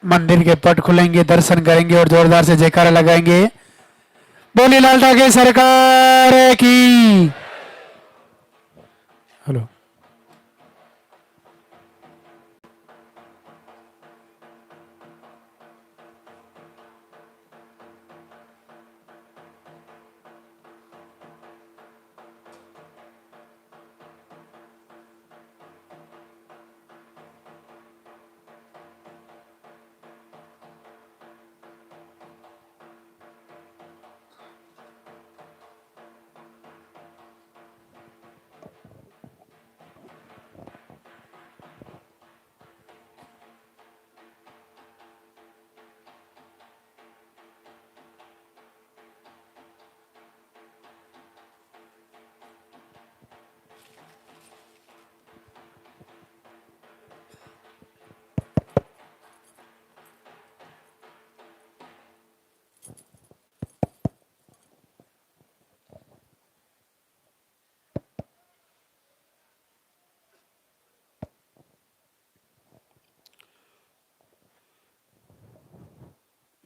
मंदिर के पट खुलेंगे, दर्शन करेंगे और जोरदार से जयकारा लगाएंगे। बोली लाल ठाकरे सरकार की। हेलो।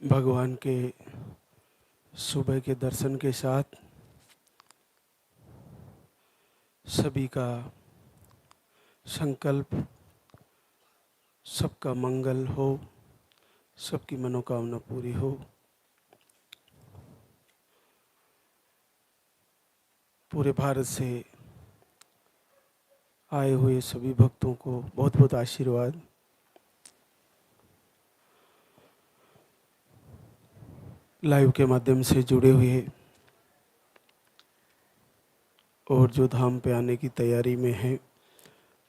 भगवान के सुबह के दर्शन के साथ सभी का संकल्प, सबका मंगल हो, सबकी मनोकामना पूरी हो। पूरे भारत से आए हुए सभी भक्तों को बहुत बहुत आशीर्वाद। लाइव के माध्यम से जुड़े हुए और जो धाम पे आने की तैयारी में हैं,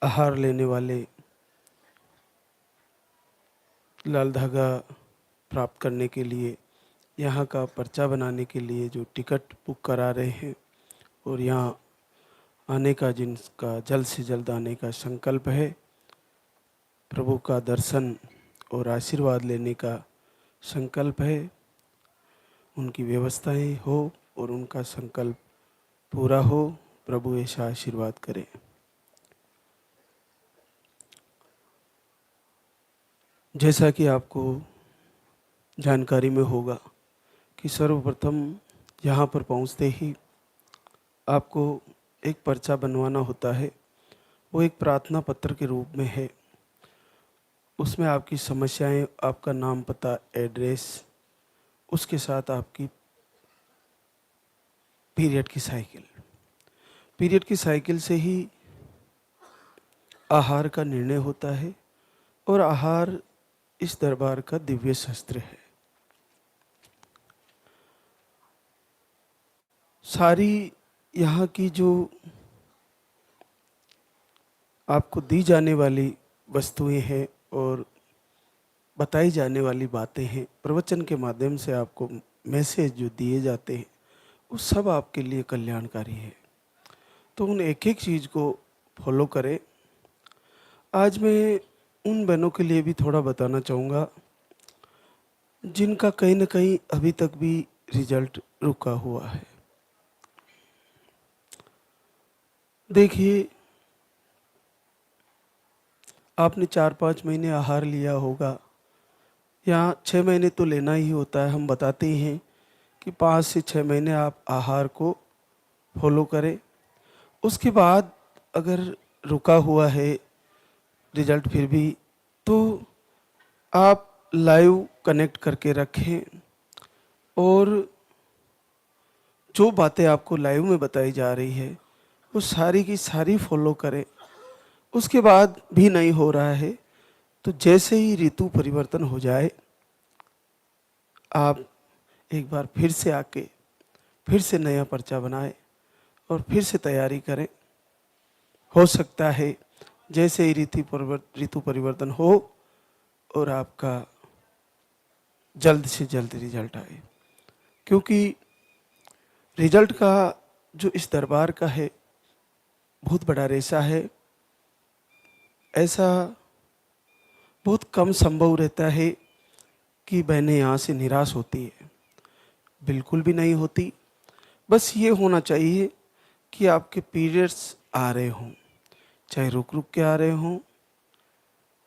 आहार लेने वाले, लाल धागा प्राप्त करने के लिए, यहाँ का पर्चा बनाने के लिए जो टिकट बुक करा रहे हैं और यहाँ आने का, जिनका जल्द से जल्द आने का संकल्प है, प्रभु का दर्शन और आशीर्वाद लेने का संकल्प है, उनकी व्यवस्थाएं हो और उनका संकल्प पूरा हो। प्रभु ऐसा आशीर्वाद करे। जैसा कि आपको जानकारी में होगा कि सर्वप्रथम यहाँ पर पहुँचते ही आपको एक पर्चा बनवाना होता है। वो एक प्रार्थना पत्र के रूप में है। उसमें आपकी समस्याएं, आपका नाम, पता, एड्रेस, उसके साथ आपकी पीरियड की साइकिल। पीरियड की साइकिल से ही आहार का निर्णय होता है और आहार इस दरबार का दिव्य शस्त्र है। सारी यहाँ की जो आपको दी जाने वाली वस्तुएं हैं और बताई जाने वाली बातें हैं, प्रवचन के माध्यम से आपको मैसेज जो दिए जाते हैं, वो सब आपके लिए कल्याणकारी है। तो उन एक एक चीज़ को फॉलो करें। आज मैं उन बहनों के लिए भी थोड़ा बताना चाहूँगा जिनका कहीं ना कहीं अभी तक भी रिजल्ट रुका हुआ है। देखिए, आपने 4-5 महीने आहार लिया होगा या 6 महीने तो लेना ही होता है। हम बताते ही हैं कि 5 से 6 महीने आप आहार को फॉलो करें। उसके बाद अगर रुका हुआ है रिजल्ट फिर भी, तो आप लाइव कनेक्ट करके रखें और जो बातें आपको लाइव में बताई जा रही है वो सारी की सारी फॉलो करें। उसके बाद भी नहीं हो रहा है तो जैसे ही ऋतु परिवर्तन हो जाए, आप एक बार फिर से आके फिर से नया पर्चा बनाएं और फिर से तैयारी करें। हो सकता है जैसे ही ऋतु परिवर्तन हो और आपका जल्द से जल्द रिजल्ट आए, क्योंकि रिजल्ट का जो इस दरबार का है बहुत बड़ा रेशा है। ऐसा बहुत कम संभव रहता है कि बहनें यहाँ से निराश होती है, बिल्कुल भी नहीं होती। बस ये होना चाहिए कि आपके पीरियड्स आ रहे हों, चाहे रुक रुक के आ रहे हों,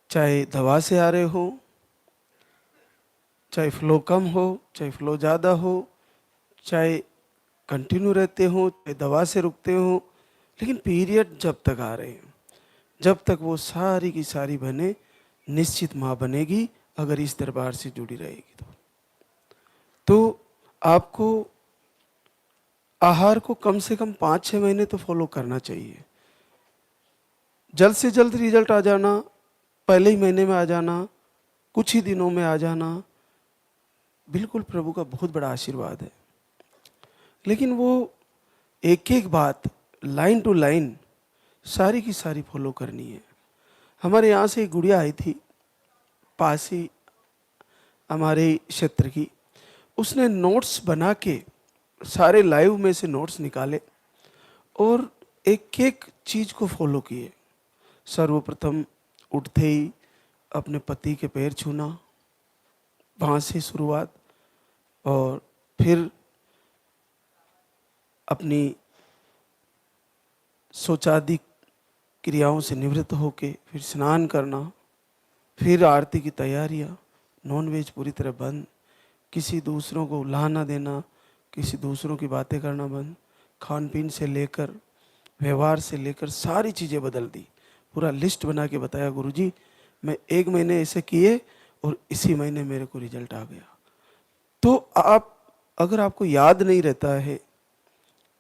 चाहे दवा से आ रहे हों, चाहे फ्लो कम हो, चाहे फ्लो ज़्यादा हो, चाहे कंटिन्यू रहते हो, चाहे दवा से रुकते हो, लेकिन पीरियड जब तक आ रहे हैं, जब तक वो सारी की सारी बहनें निश्चित माँ बनेगी अगर इस दरबार से जुड़ी रहेगी तो आपको आहार को कम से कम 5-6 महीने तो फॉलो करना चाहिए। जल्द से जल्द रिजल्ट आ जाना, पहले ही महीने में आ जाना, कुछ ही दिनों में आ जाना, बिल्कुल प्रभु का बहुत बड़ा आशीर्वाद है। लेकिन वो एक एक बात लाइन टू लाइन सारी की सारी फॉलो करनी है। हमारे यहाँ से एक गुड़िया आई थी, पास ही हमारे क्षेत्र की, उसने नोट्स बना के सारे लाइव में से नोट्स निकाले और एक एक चीज को फॉलो किए। सर्वप्रथम उठते ही अपने पति के पैर छूना, वहाँ से शुरुआत, और फिर अपनी शौचादि क्रियाओं से निवृत्त होके फिर स्नान करना, फिर आरती की तैयारियाँ, नॉनवेज पूरी तरह बंद, किसी दूसरों को उल्हाना देना, किसी दूसरों की बातें करना बंद, खान पीन से लेकर व्यवहार से लेकर सारी चीज़ें बदल दी। पूरा लिस्ट बना के बताया, गुरुजी मैं 1 महीने ऐसे किए और इसी महीने मेरे को रिजल्ट आ गया। तो आप अगर आपको याद नहीं रहता है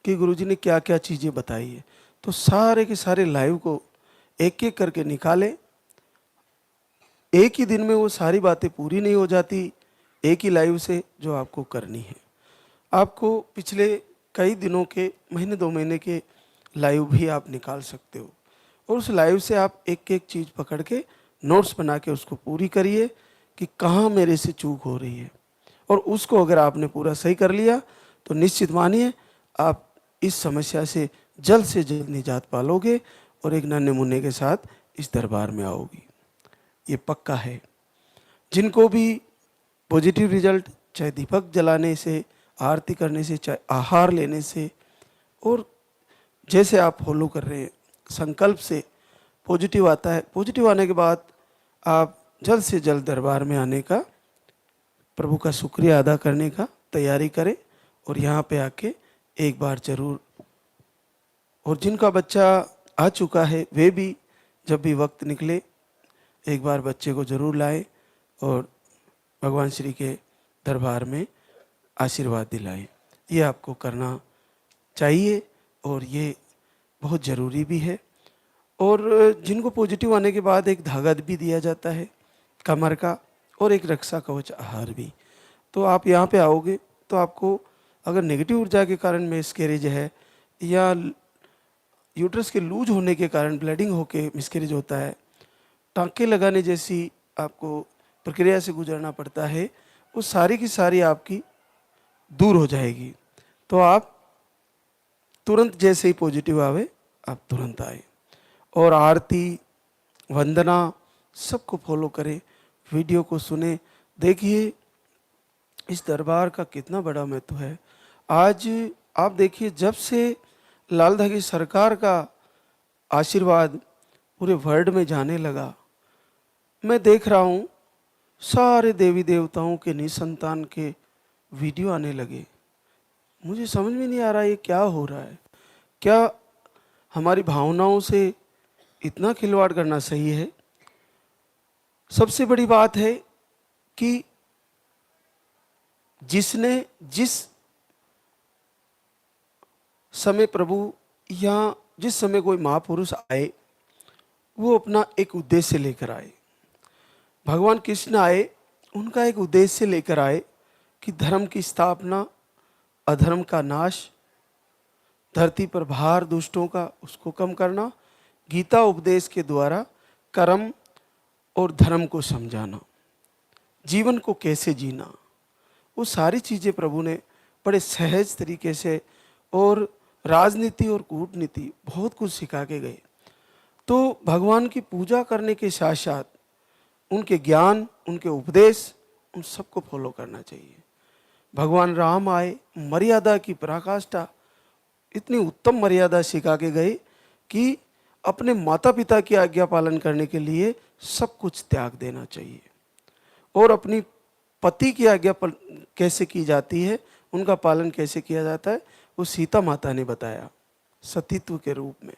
कि गुरुजी ने क्या क्या चीज़ें बताई है, तो सारे के सारे लाइव को एक एक करके निकाले। एक ही दिन में वो सारी बातें पूरी नहीं हो जाती एक ही लाइव से जो आपको करनी है। आपको पिछले कई दिनों के, महीने 2 महीने के लाइव भी आप निकाल सकते हो और उस लाइव से आप एक एक चीज़ पकड़ के नोट्स बना के उसको पूरी करिए कि कहाँ मेरे से चूक हो रही है, और उसको अगर आपने पूरा सही कर लिया तो निश्चित मानिए आप इस समस्या से जल्द निजात पालोगे और एक नन्हे मुन्ने के साथ इस दरबार में आओगी। ये पक्का है। जिनको भी पॉजिटिव रिजल्ट, चाहे दीपक जलाने से, आरती करने से, चाहे आहार लेने से, और जैसे आप फॉलो कर रहे हैं संकल्प से पॉजिटिव आता है, पॉजिटिव आने के बाद आप जल्द से जल्द दरबार में आने का, प्रभु का शुक्रिया अदा करने का तैयारी करें और यहाँ पे आके एक बार जरूर, और जिनका बच्चा आ चुका है वे भी जब भी वक्त निकले एक बार बच्चे को जरूर लाए और भगवान श्री के दरबार में आशीर्वाद दिलाएं। ये आपको करना चाहिए और ये बहुत ज़रूरी भी है। और जिनको पॉजिटिव आने के बाद एक धागा भी दिया जाता है कमर का, और एक रक्षा कवच आहार भी। तो आप यहाँ पे आओगे तो आपको अगर नेगेटिव ऊर्जा के कारण मिसकैरेज है या यूट्रस के लूज होने के कारण ब्लीडिंग होके मिसकैरेज होता है, टाँके लगाने जैसी आपको प्रक्रिया से गुजरना पड़ता है, वो सारी की सारी आपकी दूर हो जाएगी। तो आप तुरंत जैसे ही पॉजिटिव आवे आप तुरंत आए और आरती, वंदना सबको फॉलो करें, वीडियो को सुने। देखिए इस दरबार का कितना बड़ा महत्व है। आज आप देखिए जब से लाल धागी सरकार का आशीर्वाद पूरे वर्ल्ड में जाने लगा, मैं देख रहा हूँ सारे देवी देवताओं के निसंतान के वीडियो आने लगे। मुझे समझ में नहीं आ रहा ये क्या हो रहा है। क्या हमारी भावनाओं से इतना खिलवाड़ करना सही है? सबसे बड़ी बात है कि जिसने जिस समय प्रभु या जिस समय कोई महापुरुष आए वो अपना एक उद्देश्य लेकर आए। भगवान कृष्ण आए, उनका एक उद्देश्य लेकर आए कि धर्म की स्थापना, अधर्म का नाश, धरती पर भार दुष्टों का उसको कम करना, गीता उपदेश के द्वारा कर्म और धर्म को समझाना, जीवन को कैसे जीना, वो सारी चीज़ें प्रभु ने बड़े सहज तरीके से, और राजनीति और कूटनीति बहुत कुछ सिखा के गए। तो भगवान की पूजा करने के साथ साथ उनके ज्ञान, उनके उपदेश, उन सबको फॉलो करना चाहिए। भगवान राम आए, मर्यादा की पराकाष्ठा, इतनी उत्तम मर्यादा सिखा के गए कि अपने माता पिता की आज्ञा पालन करने के लिए सब कुछ त्याग देना चाहिए और अपनी पति की आज्ञा कैसे की जाती है, उनका पालन कैसे किया जाता है, वो सीता माता ने बताया सतीत्व के रूप में।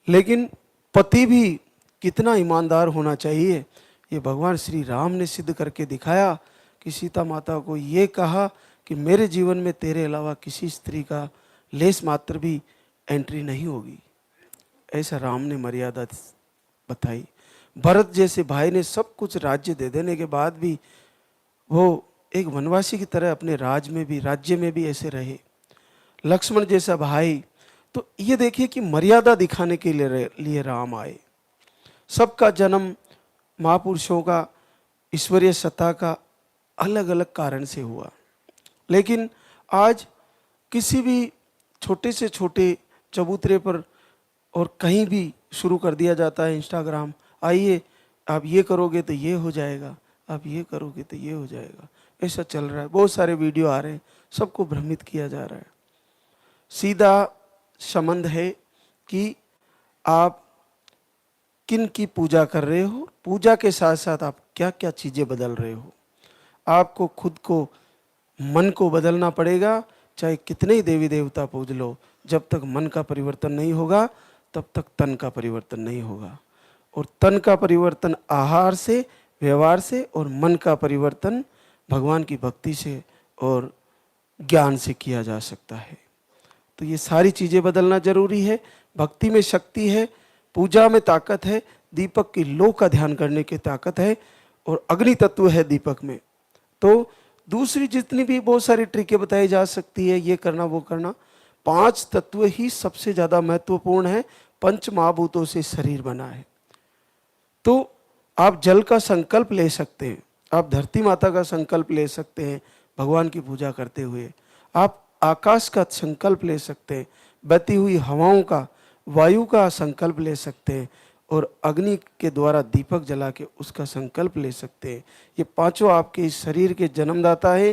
लेकिन पति भी कितना ईमानदार होना चाहिए, ये भगवान श्री राम ने सिद्ध करके दिखाया कि सीता माता को ये कहा कि मेरे जीवन में तेरे अलावा किसी स्त्री का लेस मात्र भी एंट्री नहीं होगी। ऐसा राम ने मर्यादा बताई। भरत जैसे भाई ने सब कुछ राज्य दे देने के बाद भी वो एक वनवासी की तरह अपने राज्य में भी ऐसे रहे। लक्ष्मण जैसा भाई, तो ये देखिए कि मर्यादा दिखाने के लिए राम आए। सबका जन्म महापुरुषों का ईश्वरीय सत्ता का अलग अलग कारण से हुआ, लेकिन आज किसी भी छोटे से छोटे चबूतरे पर और कहीं भी शुरू कर दिया जाता है इंस्टाग्राम, आइए आप ये करोगे तो ये हो जाएगा, आप ये करोगे तो ये हो जाएगा। ऐसा चल रहा है, बहुत सारे वीडियो आ रहे हैं, सबको भ्रमित किया जा रहा है। सीधा संबंध है कि आप किन की पूजा कर रहे हो, पूजा के साथ साथ आप क्या क्या चीज़ें बदल रहे हो। आपको खुद को, मन को बदलना पड़ेगा। चाहे कितने ही देवी देवता पूज लो, जब तक मन का परिवर्तन नहीं होगा तब तक तन का परिवर्तन नहीं होगा। और तन का परिवर्तन आहार से, व्यवहार से, और मन का परिवर्तन भगवान की भक्ति से और ज्ञान से किया जा सकता है। तो ये सारी चीज़ें बदलना जरूरी है। भक्ति में शक्ति है, पूजा में ताकत है, दीपक की लो का ध्यान करने की ताकत है, और अग्नि तत्व है दीपक में। तो दूसरी जितनी भी बहुत सारी ट्रिकें बताई जा सकती है, ये करना वो करना, 5 तत्व ही सबसे ज़्यादा महत्वपूर्ण है। पंच महाभूतों से शरीर बना है। तो आप जल का संकल्प ले सकते हैं, आप धरती माता का संकल्प ले सकते हैं भगवान की पूजा करते हुए, आप आकाश का संकल्प ले सकते हैं, बहती हुई हवाओं का, वायु का संकल्प ले सकते हैं, और अग्नि के द्वारा दीपक जला के उसका संकल्प ले सकते हैं। ये पांचों आपके इस शरीर के जन्मदाता है।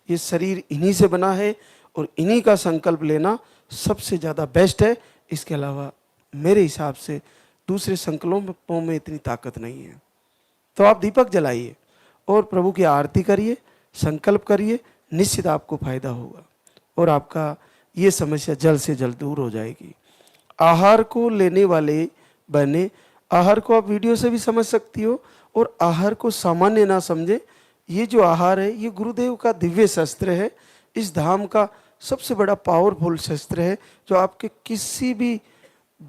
ये शरीर इन्हीं से बना है, और इन्हीं का संकल्प लेना सबसे ज़्यादा बेस्ट है। इसके अलावा मेरे हिसाब से दूसरे संकल्पों में इतनी ताकत नहीं है। तो आप दीपक जलाइए और प्रभु की आरती करिए, संकल्प करिए, निश्चित आपको फायदा होगा और आपका ये समस्या जल्द से जल्द दूर हो जाएगी। आहार को लेने वाले बने, आहार को आप वीडियो से भी समझ सकती हो, और आहार को सामान्य ना समझे। ये जो आहार है, ये गुरुदेव का दिव्य शस्त्र है, इस धाम का सबसे बड़ा पावरफुल शस्त्र है, जो आपके किसी भी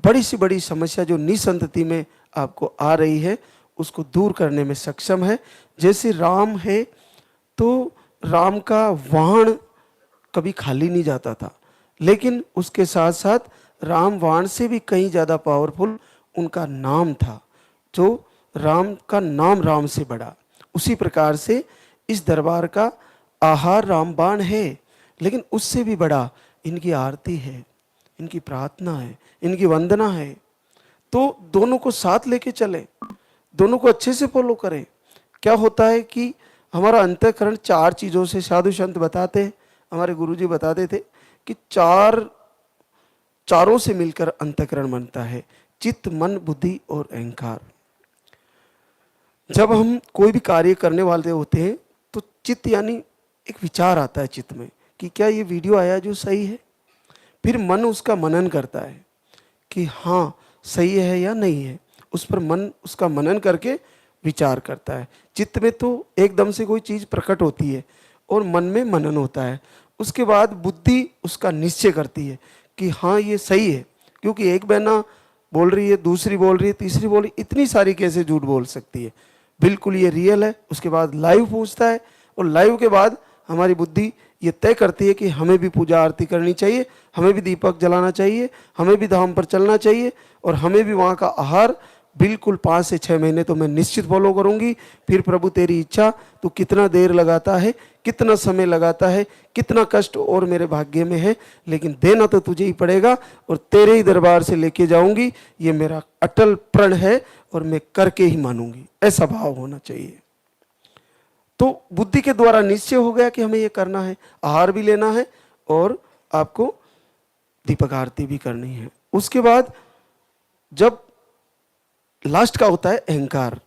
बड़ी से बड़ी समस्या जो निसंतति में आपको आ रही है उसको दूर करने में सक्षम है। जैसे राम है, तो राम का वाहन कभी खाली नहीं जाता था, लेकिन उसके साथ साथ राम वाहन से भी कहीं ज़्यादा पावरफुल उनका नाम था, जो राम का नाम राम से बड़ा। उसी प्रकार से इस दरबार का आहार रामबाण है, लेकिन उससे भी बड़ा इनकी आरती है, इनकी प्रार्थना है, इनकी वंदना है। तो दोनों को साथ लेके चले, दोनों को अच्छे से फॉलो करें। क्या होता है कि हमारा अंतःकरण 4 चीज़ों से, साधु संत बताते हैं, हमारे गुरुजी बताते थे कि चारों से मिलकर अंतःकरण बनता है, चित्त, मन, बुद्धि और अहंकार। जब हम कोई भी कार्य करने वाले होते हैं तो चित्त यानी एक विचार आता है चित्त में कि क्या ये वीडियो आया जो सही है। फिर मन उसका मनन करता है कि हाँ सही है या नहीं है, उस पर मन उसका मनन करके विचार करता है। चित्त में तो एकदम से कोई चीज़ प्रकट होती है और मन में मनन होता है। उसके बाद बुद्धि उसका निश्चय करती है कि हाँ ये सही है, क्योंकि एक बहना बोल रही है, दूसरी बोल रही है, तीसरी बोल रही है, इतनी सारी कैसे झूठ बोल सकती है, बिल्कुल ये रियल है। उसके बाद लाइव पूछता है, और लाइव के बाद हमारी बुद्धि ये तय करती है कि हमें भी पूजा आरती करनी चाहिए, हमें भी दीपक जलाना चाहिए, हमें भी धाम पर चलना चाहिए, और हमें भी वहाँ का आहार बिल्कुल 5 से 6 महीने तो मैं निश्चित फॉलो करूँगी। फिर प्रभु तेरी इच्छा, तू कितना देर लगाता है, कितना समय लगाता है, कितना कष्ट और मेरे भाग्य में है, लेकिन देना तो तुझे ही पड़ेगा, और तेरे ही दरबार से लेके जाऊंगी। ये मेरा अटल प्रण है और मैं करके ही मानूंगी। ऐसा भाव होना चाहिए। तो बुद्धि के द्वारा निश्चय हो गया कि हमें ये करना है, आहार भी लेना है और आपको दीपक आरती भी करनी है। उसके बाद जब लास्ट का होता है अहंकार,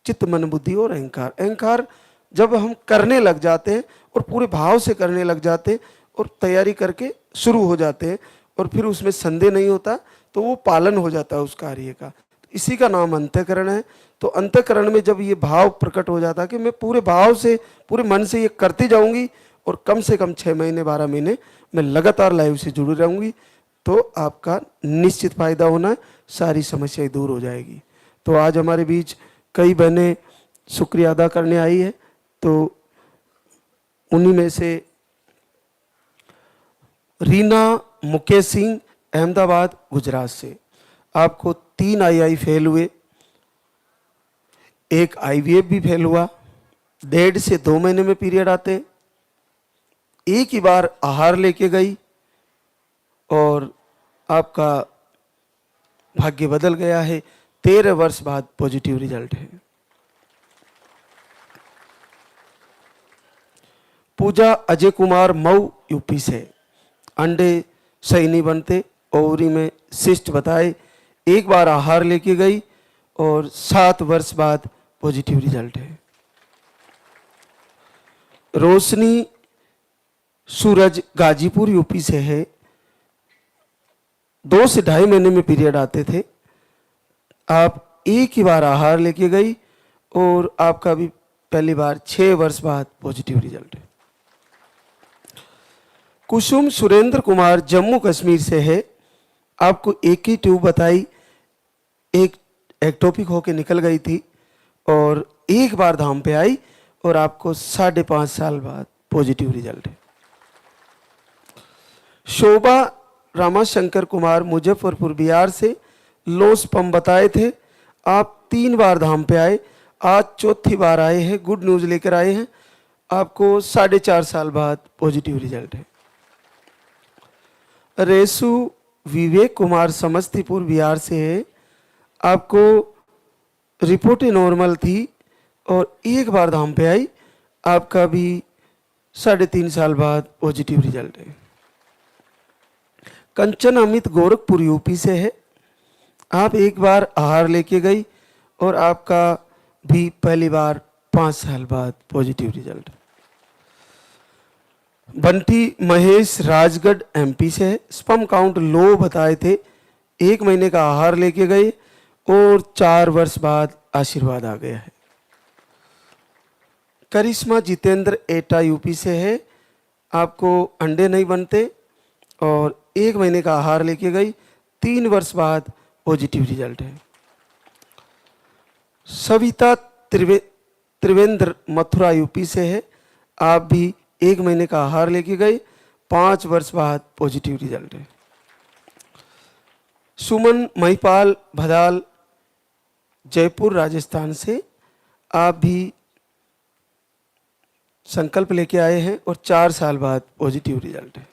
चित्त मन बुद्धि और अहंकार। अहंकार जब हम करने लग जाते हैं और पूरे भाव से करने लग जाते हैं और तैयारी करके शुरू हो जाते हैं और फिर उसमें संदेह नहीं होता, तो वो पालन हो जाता है उस कार्य का। इसी का नाम अंतःकरण है। तो अंतःकरण में जब ये भाव प्रकट हो जाता है कि मैं पूरे भाव से पूरे मन से ये करती जाऊंगी और कम से कम 6 महीने 12 महीने मैं लगातार लाइव से जुड़ी रहूंगी, तो आपका निश्चित फायदा होना है, सारी समस्याएं दूर हो जाएगी। तो आज हमारे बीच कई बहनें शुक्रिया अदा करने आई है, तो उन्हीं में से रीना मुकेश सिंह अहमदाबाद गुजरात से, आपको 3 आई फेल हुए, एक IVF भी फेल हुआ, 1.5 से 2 महीने में पीरियड आते, एक ही बार आहार लेके गई और आपका भाग्य बदल गया है। 13 वर्ष बाद पॉजिटिव रिजल्ट है। पूजा अजय कुमार मऊ यूपी से, अंडे सही नहीं बनते, ओवरी में सिस्ट बताए, एक बार आहार लेके गई और 7 वर्ष बाद पॉजिटिव रिजल्ट है। रोशनी सूरज गाजीपुर यूपी से है, 2 से 2.5 महीने में पीरियड आते थे, आप एक ही बार आहार लेके गई और आपका भी पहली बार 6 वर्ष बाद पॉजिटिव रिजल्ट है। कुसुम सुरेंद्र कुमार जम्मू कश्मीर से है, आपको एक ही ट्यूब बताई, एक एक्टोपिक होके निकल गई थी और एक बार धाम पे आई और आपको 5.5 साल बाद पॉजिटिव रिजल्ट है। शोभा रामाशंकर कुमार मुजफ्फरपुर बिहार से, लो स्पम बताए थे, आप 3 बार धाम पे आए, आज 4थी बार आए हैं, गुड न्यूज लेकर आए हैं, आपको 4.5 साल बाद पॉजिटिव रिजल्ट है। रेसु विवेक कुमार समस्तीपुर बिहार से है, आपको रिपोर्टें नॉर्मल थी और एक बार धाम पे आई, आपका भी 3.5 साल बाद पॉजिटिव रिजल्ट है। कंचन अमित गोरखपुर यूपी से है, आप एक बार आहार लेके गई और आपका भी पहली बार 5 साल बाद positive result. Bunty Mahesh Rajgarh MP से है, स्पर्म काउंट लो बताए थे, 1 महीने का आहार लेके गए और 4 वर्ष बाद आशीर्वाद आ गया है। करिश्मा जितेंद्र एटा यूपी से है, आपको अंडे नहीं बनते और 1 महीने का आहार लेके गई, 3 वर्ष बाद पॉजिटिव रिजल्ट है। सविता त्रिवेंद्र मथुरा यूपी से है, आप भी 1 महीने का आहार लेके गए, 5 वर्ष बाद पॉजिटिव रिजल्ट है। सुमन महिपाल भदाल जयपुर राजस्थान से, आप भी संकल्प लेके आए हैं और 4 साल बाद पॉजिटिव रिजल्ट है।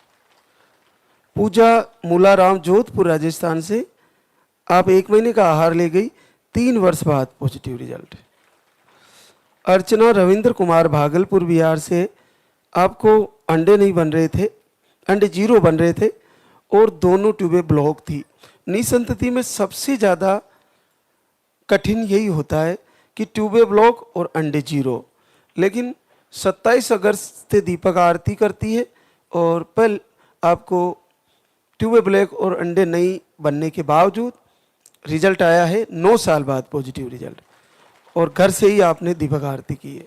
पूजा मूलाराम जोधपुर राजस्थान से, आप 1 महीने का आहार ले गई, 3 वर्ष बाद पॉजिटिव रिजल्ट है। अर्चना रविंद्र कुमार भागलपुर बिहार से, आपको अंडे नहीं बन रहे थे, अंडे 0 बन रहे थे और दोनों ट्यूबें ब्लॉक थी। निसंतति में सबसे ज़्यादा कठिन यही होता है कि ट्यूबें ब्लॉक और अंडे 0, लेकिन 27 अगस्त से दीपक आरती करती है और पल आपको ट्यूबें ब्लॉक और अंडे नहीं बनने के बावजूद रिजल्ट आया है, 9 साल बाद पॉजिटिव रिजल्ट, और घर से ही आपने दीपक आरती की है।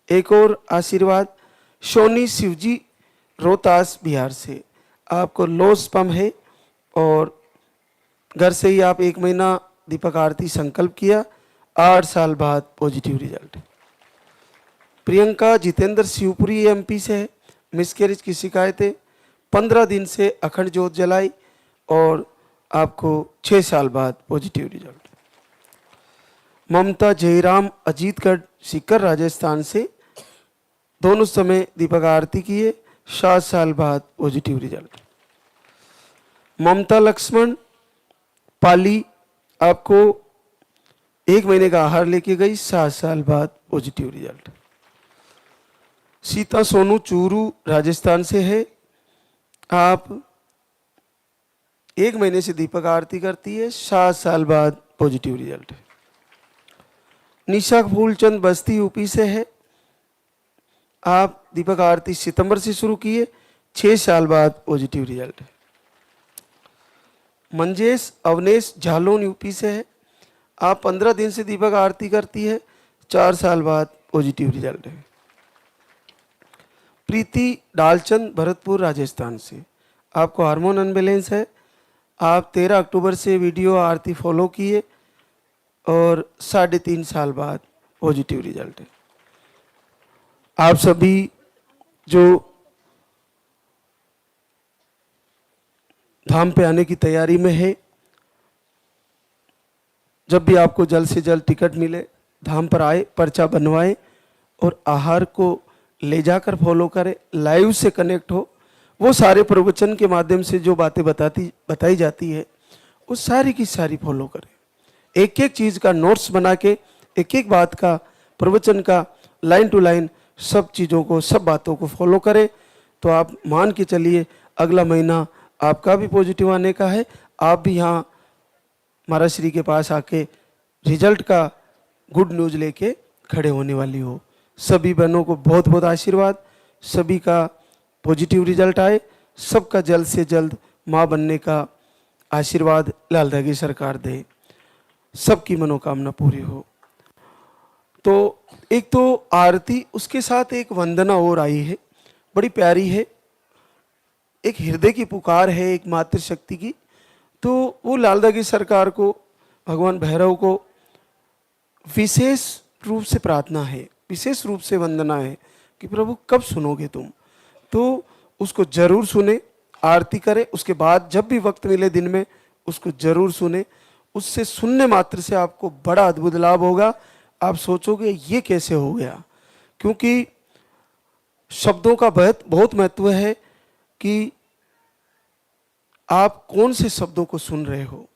एक और आशीर्वाद, सोनी शिवजी रोहतास बिहार से, आपको लो स्पर्म है और घर से ही आप 1 महीना दीपक आरती संकल्प किया, 8 साल बाद positive result. Priyanka Jitendra Shivpuri MP से है, मिसकैरेज की शिकायतें, 15 दिन से अखंड ज्योत जलाई और आपको 6 साल बाद पॉजिटिव रिजल्ट। ममता जयराम अजीतगढ़ सीकर राजस्थान से, दोनों समय दीपक आरती किए, 7 साल बाद पॉजिटिव रिजल्ट। ममता लक्ष्मण पाली, आपको 1 महीने का आहार लेके गई, 7 साल बाद पॉजिटिव रिजल्ट। सीता सोनू चूरू राजस्थान से है, आप 1 महीने से दीपक आरती करती है, 7 साल बाद पॉजिटिव रिजल्ट है। निशा फूलचंद बस्ती यूपी से है। आप दीपक आरती सितंबर से शुरू किए, 6 साल बाद पॉजिटिव रिजल्ट है। मंजेश अवनेश झालोन यूपी से है। आप 15 दिन से दीपक आरती करती है, 4 साल बाद पॉजिटिव रिजल्ट है। प्रीति डालचंद भरतपुर राजस्थान से, आपको हार्मोन अनबैलेंस है। आप 13 अक्टूबर से वीडियो आरती फॉलो किए और 3.5 साल बाद पॉजिटिव रिजल्ट है। आप सभी जो धाम पे आने की तैयारी में है, जब भी आपको जल्द से जल्द टिकट मिले धाम पर आए, पर्चा बनवाएं और आहार को ले जाकर फॉलो करें, लाइव से कनेक्ट हो। वो सारे प्रवचन के माध्यम से जो बातें बताई जाती है वो सारी की सारी फॉलो करें। एक एक चीज़ का नोट्स बना के, एक एक बात का, प्रवचन का लाइन टू लाइन सब चीज़ों को, सब बातों को फॉलो करें तो आप मान के चलिए अगला महीना आपका भी पॉजिटिव आने का है। आप भी यहाँ महाराज श्री के पास आके रिजल्ट का गुड न्यूज़ लेके खड़े होने वाली हो। सभी बहनों को बहुत बहुत आशीर्वाद, सभी का पॉजिटिव रिजल्ट आए, सबका जल्द से जल्द माँ बनने का आशीर्वाद लाल धागी सरकार दे, सबकी मनोकामना पूरी हो। तो एक तो आरती, उसके साथ एक वंदना और आई है, बड़ी प्यारी है। एक हृदय की पुकार है, एक मातृशक्ति की। तो वो लाल धागी सरकार को, भगवान भैरव को विशेष रूप से प्रार्थना है, विशेष रूप से वंदना है कि प्रभु कब सुनोगे तुम। तो उसको जरूर सुने, आरती करें, उसके बाद जब भी वक्त मिले दिन में उसको जरूर सुने। उससे सुनने मात्र से आपको बड़ा अद्भुत लाभ होगा। आप सोचोगे ये कैसे हो गया, क्योंकि शब्दों का बहुत महत्व है कि आप कौन से शब्दों को सुन रहे हो।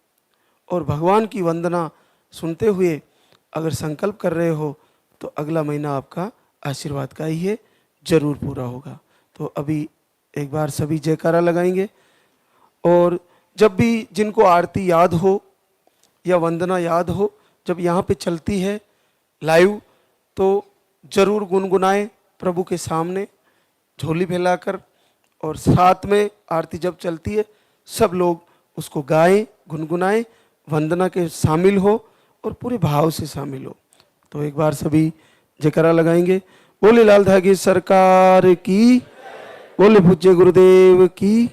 और भगवान की वंदना सुनते हुए अगर संकल्प कर रहे हो तो अगला महीना आपका आशीर्वाद का ही है, जरूर पूरा होगा। तो अभी एक बार सभी जयकारा लगाएंगे। और जब भी जिनको आरती याद हो या वंदना याद हो, जब यहाँ पे चलती है लाइव तो जरूर गुनगुनाएं प्रभु के सामने झोली फैलाकर। और साथ में आरती जब चलती है सब लोग उसको गाएं, गुनगुनाएं, वंदना के शामिल हो और पूरे भाव से शामिल हो। तो एक बार सभी जयकारा लगाएंगे। बोले लाल धागी सरकार की, बोले पूज्य गुरुदेव की।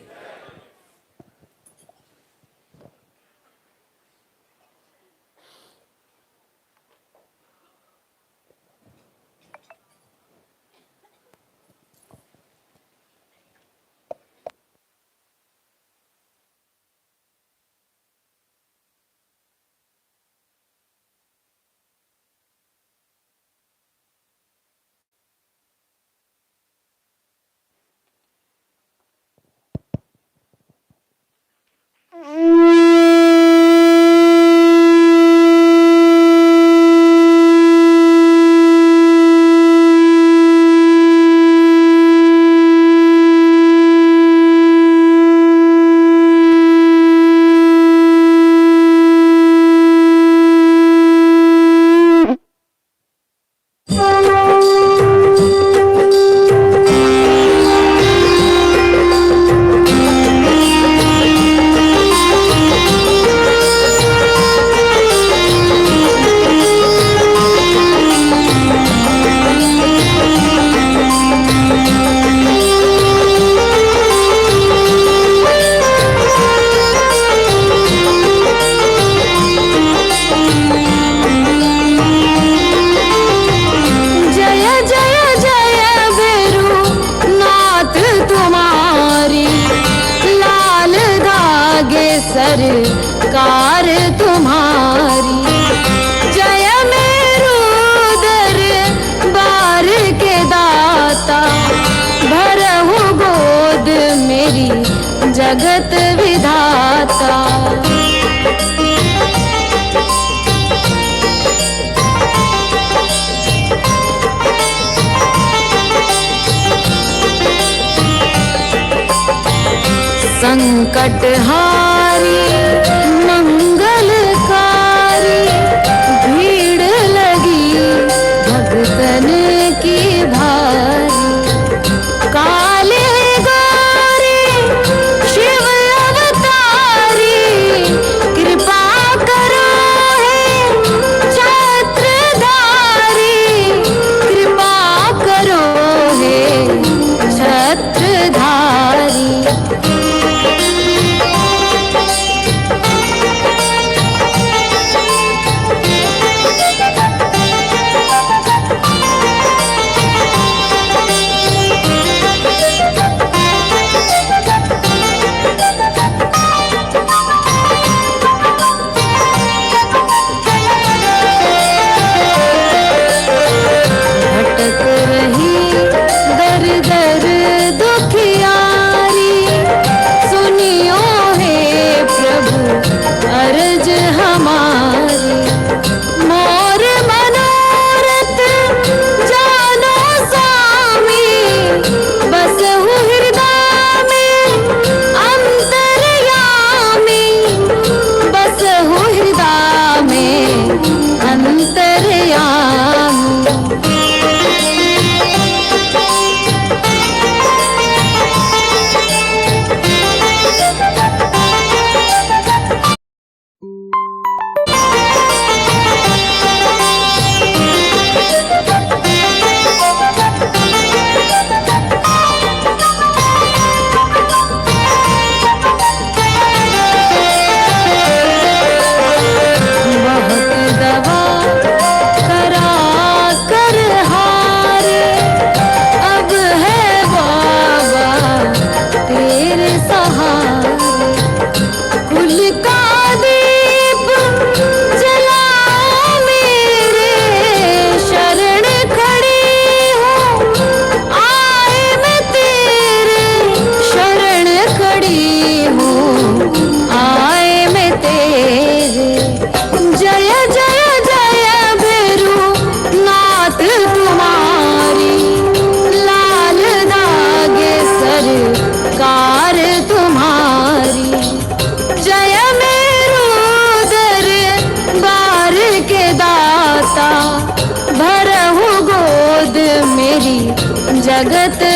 सरकार तुम्हारी, जय मेरू दरबार के दाता, भरहु गोद मेरी जगत विधाता। संकट हारी मंगलकारी, भीड़ लगी जगत